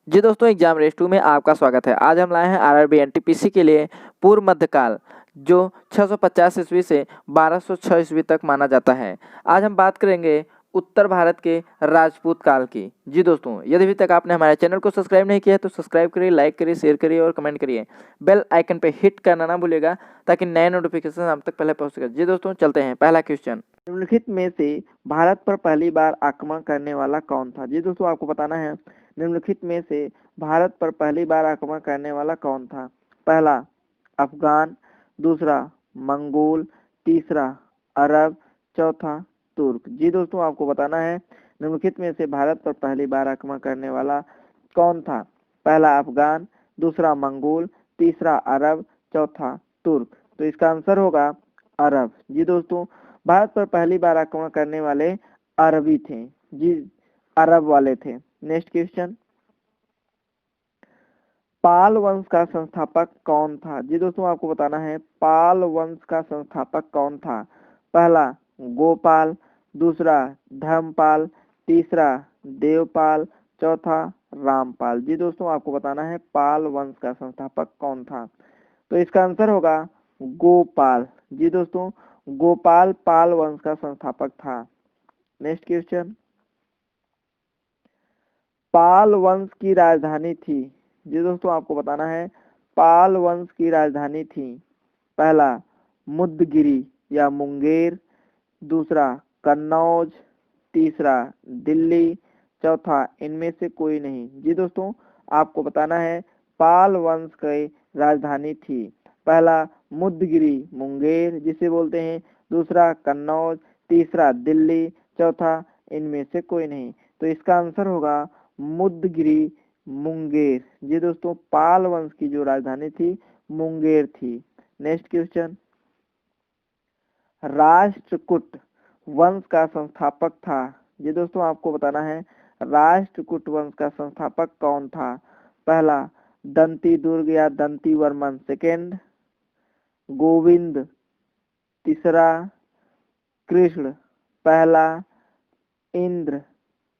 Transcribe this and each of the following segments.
जी दोस्तों, exam race 2 में आपका स्वागत है। आज हम लाए हैं आरआरबी एनटीपीसी के लिए पूर्व मध्यकाल, जो 650 ईस्वी से 1206 ईस्वी तक माना जाता है। आज हम बात करेंगे उत्तर भारत के राजपूत काल की। जी दोस्तों, यदि अभी तक आपने हमारे चैनल को सब्सक्राइब नहीं किया है तो सब्सक्राइब करिए, लाइक करिए, शेयर करिए और कमेंट करिए। बेल आइकन पे हिट करना ना भूलिएगा ताकि नए नोटिफिकेशन आप तक पहले पहुंच सके। जी दोस्तों, चलते हैं। पहला क्वेश्चन, निम्नलिखित में से भारत पर पहली बार आक्रमण करने वाला कौन था? जी दोस्तों, आपको बताना है निम्नलिखित में से भारत पर पहली बार आक्रमण करने वाला कौन था? पहला अफगान, दूसरा मंगोल, तीसरा अरब, चौथा तुर्क। जी दोस्तों, आपको बताना है निम्नलिखित में से भारत पर पहली बार आक्रमण करने वाला कौन था? पहला अफगान, दूसरा मंगोल, तीसरा अरब, चौथा तुर्क। तो इसका आंसर होगा अरब। जी दोस्तों, भारत पर पहली बार आक्रमण करने वाले अरबी थे। जी, अरब वाले थे। नेक्स्ट क्वेश्चन, पाल वंश का संस्थापक कौन था? जी दोस्तों, आपको बताना है पाल वंश का संस्थापक कौन था? पहला गोपाल, दूसरा धर्मपाल, तीसरा देवपाल, चौथा रामपाल। जी दोस्तों, आपको बताना है पाल वंश का संस्थापक कौन था? तो इसका आंसर होगा गोपाल। जी दोस्तों, गोपाल पाल वंश का संस्थापक था। नेक्स्ट क्वेश्चन, पाल वंश की राजधानी थी। जी दोस्तों, आपको बताना है पाल वंश की राजधानी थी। पहला मुद्दगिरी या मुंगेर, दूसरा कन्नौज, तीसरा दिल्ली, चौथा इनमें से कोई नहीं। जी दोस्तों, आपको बताना है पाल वंश की राजधानी थी। पहला मुद्दगिरी मुंगेर जिसे बोलते हैं, दूसरा कन्नौज, तीसरा दिल्ली, चौथा इनमें से कोई नहीं। तो इसका आंसर होगा मुद्दगिरी मुंगेर। जी दोस्तों, पाल वंश की जो राजधानी थी मुंगेर थी। नेक्स्ट क्वेश्चन, राष्ट्रकूट वंश का संस्थापक था। जी दोस्तों, आपको बताना है राष्ट्रकूट वंश का संस्थापक कौन था? पहला दंती दुर्ग या दंती वर्मन सेकेंड, गोविंद, तीसरा कृष्ण, पहला इंद्र,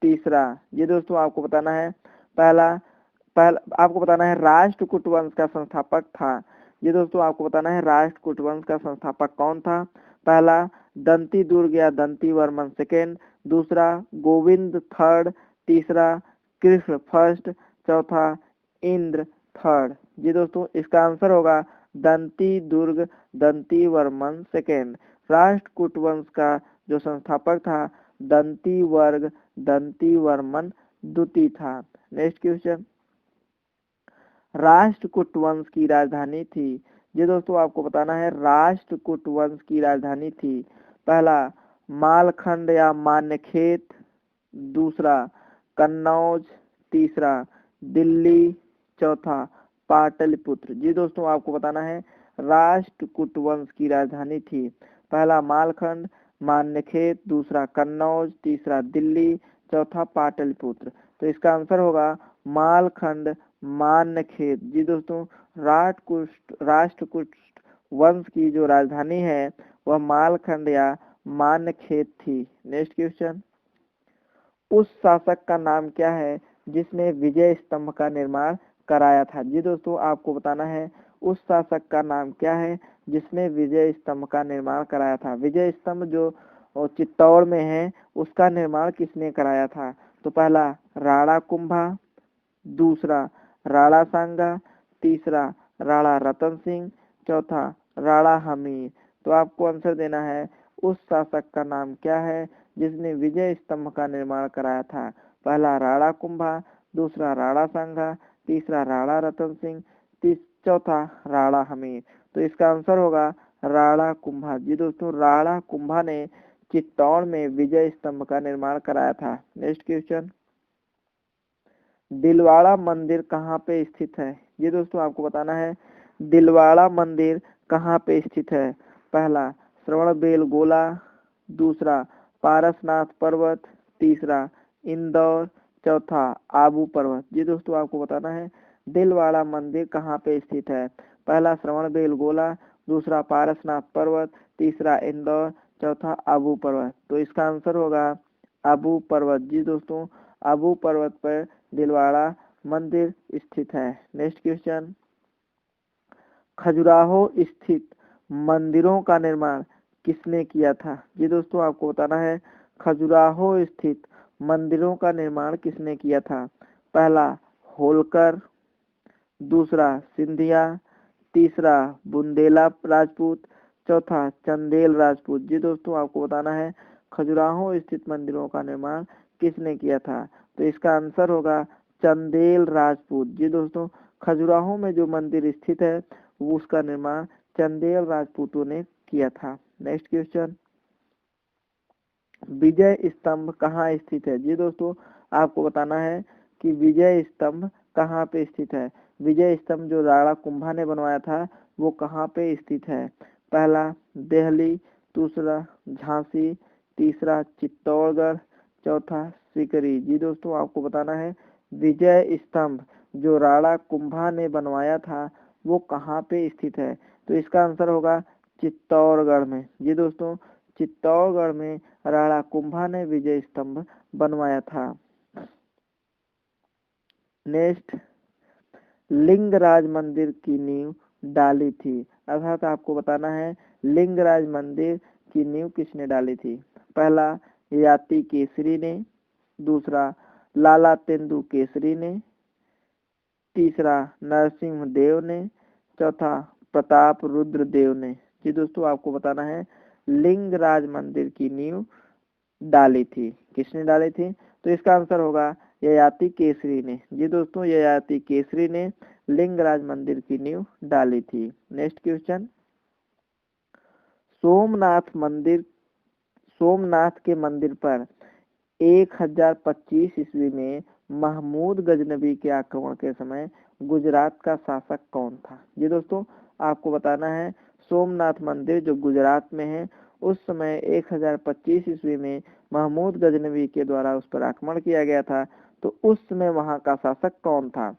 तीसरा। ये दोस्तों, आपको बताना है पहला पहला आपको बताना है राष्ट्रकूट वंश का संस्थापक था। ये दोस्तों, आपको बताना है राष्ट्रकूट वंश का संस्थापक कौन था? पहला दंती दुर्ग या दंती वर्मन सेकेंड, दूसरा गोविंद थर्ड, तीसरा कृष्ण फर्स्ट, चौथा इंद्र थर्ड। जी दोस्तों, इसका आंसर होगा दंती दुर्ग दंती वर्मन सेकेंड। राष्ट्रकूट वंश का जो संस्थापक था दंती वर्ग दंती वर्मन द्वितीय था। नेक्स्ट क्वेश्चन, राष्ट्रकूट वंश की राजधानी थी। ये दोस्तों, आपको बताना है राष्ट्रकूट वंश की राजधानी थी। पहला मालखंड या मान्यखेत, दूसरा कन्नौज, तीसरा दिल्ली, चौथा पाटलिपुत्र। जी दोस्तों, आपको बताना है राष्ट्रकूट वंश की राजधानी थी। पहला मालखंड, मान्यखेत, दूसरा कन्नौज, तीसरा दिल्ली, चौथा पाटलिपुत्र। तो इसका आंसर होगा मालखंड मान्यखेत। जी दोस्तों, राष्ट्रकूट वंश की जो राजधानी है वह मालखंड या मान्यखेत थी। नेक्स्ट क्वेश्चन, उस शासक का नाम क्या है जिसने विजय स्तंभ का निर्माण कराया था? जी दोस्तों, आपको बताना है उस शासक का नाम क्या है जिसने विजय स्तंभ का निर्माण कराया था। विजय स्तंभ जो चित्तौड़ में है उसका निर्माण किसने कराया था? तो पहला राणा कुंभा, दूसरा राणा सांगा, तीसरा राणा रतन सिंह, चौथा राणा हमीर। तो आपको आंसर देना है उस शासक का नाम क्या है जिसने विजय स्तंभ का निर्माण कराया था। पहला राणा कुंभा, दूसरा राणा सांगा, तीसरा राणा रतन सिंह, चौथा राणा हमीर। तो इसका आंसर होगा राणा कुंभा। जी दोस्तों, राणा कुंभा ने चित्तौड़ में विजय स्तंभ का निर्माण कराया था। नेक्स्ट क्वेश्चन, दिलवाड़ा मंदिर कहाँ पे स्थित है? ये दोस्तों, आपको बताना है दिलवाड़ा मंदिर कहाँ पे स्थित है। पहला श्रवणबेलगोला, दूसरा पारसनाथ पर्वत, तीसरा इंदौर, चौथा आबू पर्वत। जी दोस्तों, आपको बताना है दिलवाड़ा मंदिर कहाँ पे स्थित है। पहला श्रवणबेलगोला, दूसरा पारसनाथ पर्वत, तीसरा इंदौर, चौथा आबू पर्वत। तो इसका आंसर होगा आबू पर्वत। जी दोस्तों, आबू पर्वत पर दिलवाड़ा मंदिर स्थित है? नेक्स्ट क्वेश्चन, खजुराहो स्थित मंदिरों का निर्माण किसने किया था? जी दोस्तों आपको बताना है खजुराहो स्थित मंदिरों का निर्माण किसने किया था? पहला होलकर, दूसरा सिंधिया, तीसरा बुंदेला राजपूत, चौथा चंदेल राजपूत। जी दोस्तों आपको बताना है खजुराहो स्थित मंदिरों का निर्माण किसने किया था? तो इसका आंसर होगा चंदेल राजपूत। जी दोस्तों खजुराहो में जो मंदिर स्थित है उसका निर्माण चंदेल राजपूतों ने किया था। नेक्स्ट क्वेश्चन, विजय स्तंभ कहाँ स्थित है? जी दोस्तों आपको बताना है कि विजय स्तंभ कहाँ पे स्थित है। विजय स्तंभ जो राणा कुंभा ने बनवाया था वो कहाँ पे स्थित है? पहला दिल्ली, दूसरा झांसी, तीसरा चित्तौड़गढ़, चौथा सीकरी। जी दोस्तों आपको बताना है विजय स्तंभ जो राणा कुंभा ने बनवाया था वो कहाँ पे स्थित है? तो इसका आंसर होगा चित्तौड़गढ़ में। जी दोस्तों चित्तौड़गढ़ में राणा कुंभा ने विजय स्तंभ बनवाया था। नेक्स्ट, लिंगराज मंदिर की नींव डाली थी, अर्थात आपको बताना है लिंगराज मंदिर की नींव किसने डाली थी? पहला याति केसरी ने, दूसरा लाला तेंदु केसरी ने, तीसरा नरसिंह देव ने, चौथा प्रताप रुद्र देव ने। जी दोस्तों आपको बताना है लिंगराज मंदिर की नींव डाली थी, किसने डाली थी? तो इसका आंसर होगा ययाति केसरी ने। जी दोस्तों ययाति केसरी ने लिंगराज मंदिर की नींव डाली थी। नेक्स्ट क्वेश्चन, सोमनाथ के मंदिर पर 1025 ईस्वी में महमूद गजनबी के आक्रमण के समय गुजरात का शासक कौन था? जी दोस्तों आपको बताना है सोमनाथ मंदिर जो गुजरात में है उस समय 1025 ईस्वी में महमूद गजनबी के द्वारा उस पर आक्रमण किया गया था। तो उस समय वहां का शासक कौन था?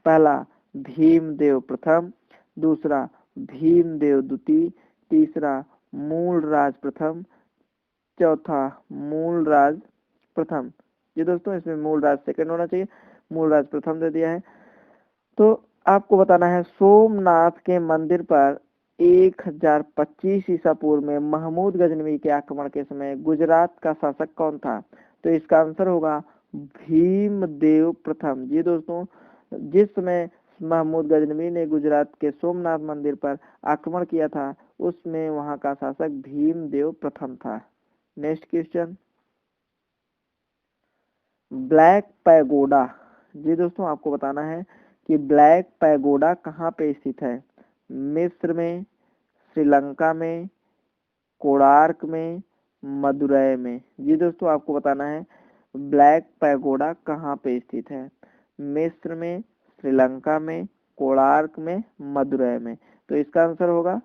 पहला भीमदेव प्रथम, दूसरा भीमदेव द्वितीय, तीसरा मूलराज प्रथम, चौथा मूलराज प्रथम। ये दोस्तों इसमें मूलराज सेकंड होना चाहिए, मूलराज प्रथम दे दिया है। तो आपको बताना है सोमनाथ के मंदिर पर 1025 ईसा पूर्व में महमूद गजनवी के आक्रमण के समय गुजरात का शासक कौन था? तो इसका आंसर होगा भीमदेव प्रथम। जी दोस्तों जिस समय महमूद गजनवी ने गुजरात के सोमनाथ मंदिर पर आक्रमण किया था उसमें वहां का शासक भीमदेव प्रथम था। Next question, black pagoda. जी दोस्तों आपको बताना है कि ब्लैक पैगोडा कहाँ पे स्थित है? मिस्र में, श्रीलंका में, कोणार्क में, मदुरै में। जी दोस्तों आपको बताना है ब्लैक पैगोडा कहाँ पे स्थित है? मिस्र में, श्रीलंका में, कोणार्क में, मदुरै में। तो इसका आंसर होगा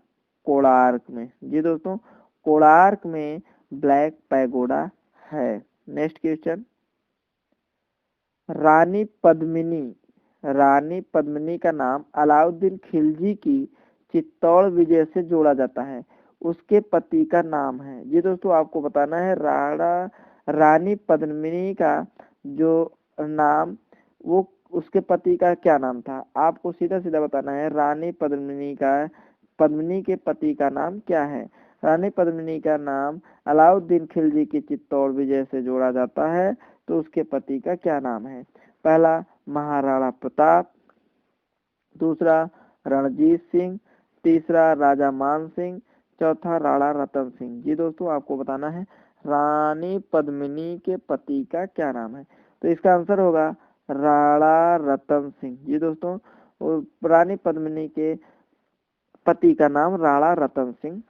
कोणार्क में। जी दोस्तों कोणार्क में ब्लैक पैगोडा है। नेक्स्ट क्वेश्चन, रानी पद्मिनी का नाम अलाउद्दीन खिलजी की चित्तौड़ विजय से जोड़ा जाता है, उसके पति का नाम है। जी दोस्तों आपको बताना है रानी पद्मिनी का जो नाम वो उसके पति का क्या नाम था? आपको सीधा सीधा बताना है रानी पद्मिनी के पति का नाम क्या है? रानी पद्मिनी का नाम अलाउद्दीन खिलजी की चित्तौड़ विजय से जोड़ा जाता है, तो उसके पति का क्या नाम है? पहला महाराणा प्रताप, दूसरा रणजीत सिंह, तीसरा राजा मान सिंह, चौथा राणा रतन सिंह। जी दोस्तों आपको बताना है रानी पद्मिनी के पति का क्या नाम है? तो इसका आंसर होगा राणा रतन सिंह। जी दोस्तों रानी पद्मिनी के पति का नाम राणा रतन सिंह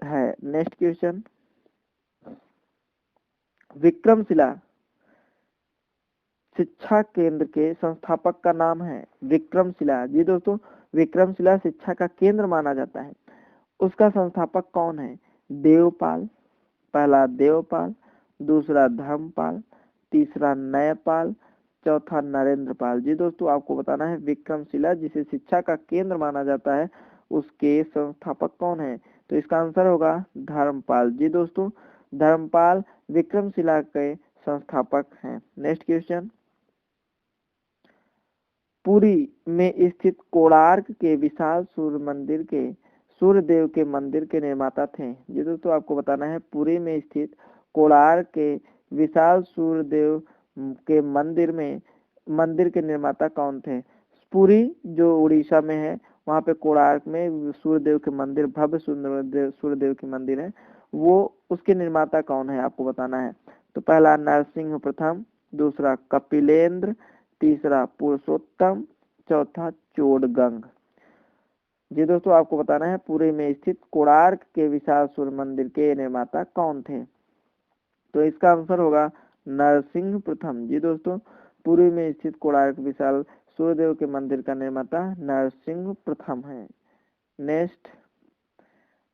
है। नेक्स्ट क्वेश्चन, विक्रमशिला शिक्षा केंद्र के संस्थापक का नाम है विक्रमशिला। जी दोस्तों विक्रमशिला शिक्षा का केंद्र माना जाता है, उसका संस्थापक कौन है? देवपाल, पहला देवपाल, दूसरा धर्मपाल, तीसरा नयपाल, चौथा नरेंद्रपाल। जी दोस्तों आपको बताना है विक्रमशिला जिसे शिक्षा का केंद्र माना जाता है उसके संस्थापक कौन है? तो इसका आंसर होगा धर्मपाल। जी दोस्तों धर्मपाल विक्रमशिला के संस्थापक हैं। नेक्स्ट क्वेश्चन, पुरी में स्थित कोणार्क के विशाल सूर्य देव के मंदिर के निर्माता थे। ये दोस्तों आपको बताना है पुरी में स्थित कोणार्क के विशाल सूर्य देव के मंदिर के निर्माता कौन थे। पुरी जो उड़ीसा में है, वहाँ पे कोणार्क में सूर्यदेव के मंदिर, भव्य सूर्यदेव के मंदिर है, वो उसके निर्माता कौन है आपको बताना है। तो पहला नरसिंह प्रथम, दूसरा कपिलेंद्र, तीसरा पुरुषोत्तम, चौथा चोडगंग। जी दोस्तों आपको बताना है पुरी में स्थित कोणार्क के विशाल सूर्य मंदिर के निर्माता कौन थे। तो इसका आंसर होगा नरसिंह प्रथम। जी दोस्तों पुरी में स्थित कोणार्क विशाल सूर्यदेव के मंदिर का निर्माता नरसिंह प्रथम है। नेक्स्ट,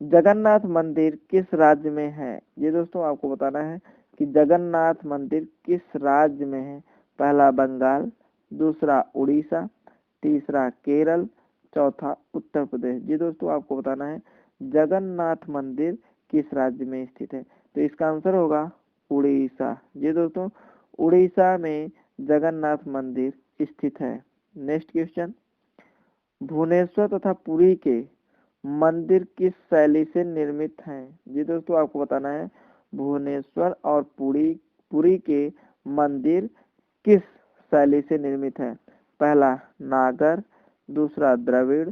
जगन्नाथ मंदिर किस राज्य में है। ये दोस्तों आपको बताना है कि जगन्नाथ मंदिर किस राज्य में है। पहला बंगाल, दूसरा उड़ीसा, तीसरा केरल, चौथा उत्तर प्रदेश। जी दोस्तों आपको बताना है जगन्नाथ मंदिर किस राज्य में स्थित है। तो इसका आंसर होगा उड़ीसा। जी दोस्तों उड़ीसा में जगन्नाथ मंदिर स्थित है। नेक्स्ट क्वेश्चन, भुवनेश्वर तथा पुरी के मंदिर किस शैली से निर्मित हैं। जी दोस्तों आपको बताना है भुवनेश्वर और पुरी के मंदिर किस शैली से निर्मित है। पहला नागर, दूसरा द्रविड़,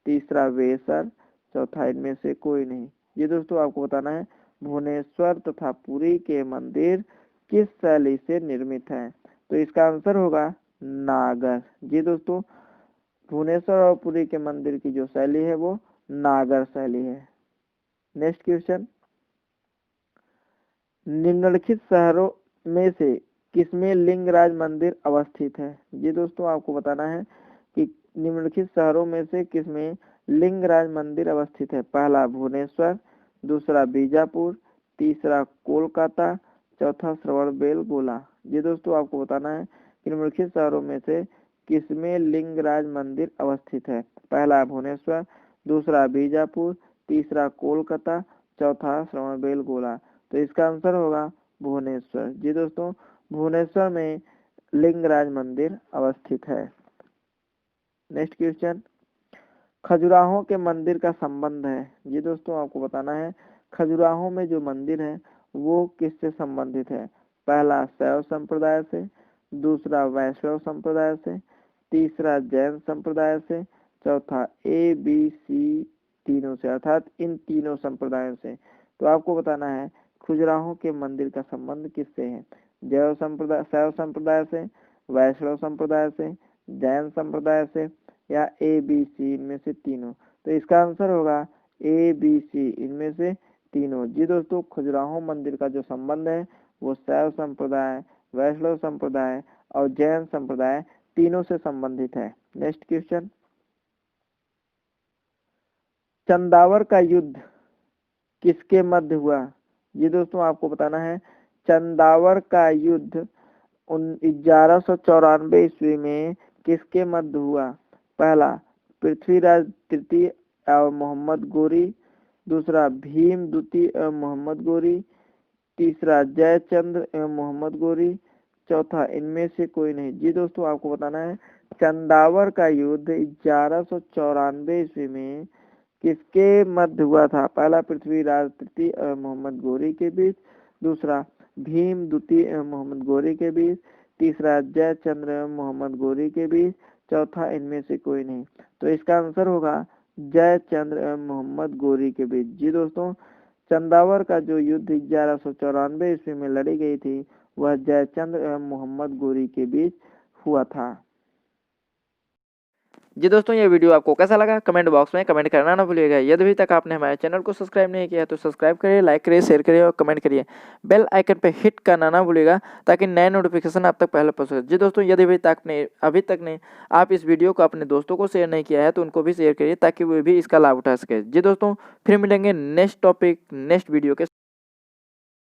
तीसरा वेसर, चौथा इनमें से कोई नहीं। ये दोस्तों आपको बताना है भुवनेश्वर तथा पुरी के मंदिर किस शैली से निर्मित है। तो इसका आंसर होगा नागर। जी दोस्तों भुवनेश्वर और पुरी के मंदिर की जो शैली है वो नागर शैली है। नेक्स्ट क्वेश्चन, निम्नलिखित शहरों में से किसमें लिंगराज मंदिर अवस्थित है। जी दोस्तों आपको बताना है कि निम्नलिखित शहरों में से किसमें लिंगराज मंदिर अवस्थित है। पहला भुवनेश्वर, दूसरा बीजापुर, तीसरा कोलकाता, चौथा श्रवणबेलगोला। जी दोस्तों आपको बताना है कि निम्नलिखित शहरों में से किसमें लिंगराज मंदिर अवस्थित है। पहला भुवनेश्वर, दूसरा बीजापुर, तीसरा कोलकाता, चौथा श्रवणबेलगोला। तो इसका आंसर होगा भुवनेश्वर। जी दोस्तों भुवनेश्वर में लिंगराज मंदिर अवस्थित है। नेक्स्ट क्वेश्चन, खजुराहो के मंदिर का संबंध है। जी दोस्तों आपको बताना है खजुराहो में जो मंदिर है वो किससे संबंधित है। पहला शैव संप्रदाय से, दूसरा वैष्णव संप्रदाय से, तीसरा जैन संप्रदाय से, चौथा ABC तीनों से, अर्थात इन तीनों संप्रदायों से। तो आपको बताना है खजुराहो के मंदिर का संबंध किससे है। शैव संप्रदाय से, वैष्णव संप्रदाय से, जैन संप्रदाय से या ABC इनमें से तीनों। तो इसका आंसर होगा ABC इनमें से तीनों। जी दोस्तों खजुराहो मंदिर का जो संबंध है वो शैव संप्रदाय, वैष्णव संप्रदाय और जैन संप्रदाय तीनों से संबंधित है। नेक्स्ट क्वेश्चन, चंदावर का युद्ध किसके मध्य हुआ। ये दोस्तों आपको बताना है चंदावर का युद्ध 1194 ईस्वी में किसके मध्य हुआ। पहला पृथ्वीराज तृतीय और मोहम्मद गोरी, दूसरा भीम द्वितीय एवं मोहम्मद गोरी, तीसरा जयचंद्र एवं मोहम्मद गोरी, चौथा इनमें से कोई नहीं। जी दोस्तों आपको बताना है चंदावर का युद्ध 1194 ईस्वी में किसके मध्य हुआ था। पहला पृथ्वीराज तृतीय एवं मोहम्मद गोरी के बीच, दूसरा भीम द्वितीय एवं मोहम्मद गोरी के बीच, तीसरा जयचंद्र एवं मोहम्मद गोरी के बीच, चौथा इनमें से कोई नहीं। तो इसका आंसर होगा जयचंद्र एवं मोहम्मद गोरी के बीच। जी दोस्तों चंदावर का जो युद्ध 1194 ईस्वी में लड़ी गई थी वह जयचंद्र एवं मोहम्मद गोरी के बीच हुआ था। जी दोस्तों ये वीडियो आपको कैसा लगा कमेंट बॉक्स में कमेंट करना ना भूलिएगा। यदि अभी तक आपने हमारे चैनल को सब्सक्राइब नहीं किया तो सब्सक्राइब करिए, लाइक करिए, शेयर करिए और कमेंट करिए। बेल आइकन पे हिट करना ना भूलिएगा ताकि नए नोटिफिकेशन आप तक पहले पहुंचे। जी दोस्तों यदि अभी तक ने आप इस वीडियो को अपने दोस्तों को शेयर नहीं किया है तो उनको भी शेयर करिए ताकि वे भी इसका लाभ उठा सके। जी दोस्तों फिर मिलेंगे नेक्स्ट टॉपिक नेक्स्ट वीडियो के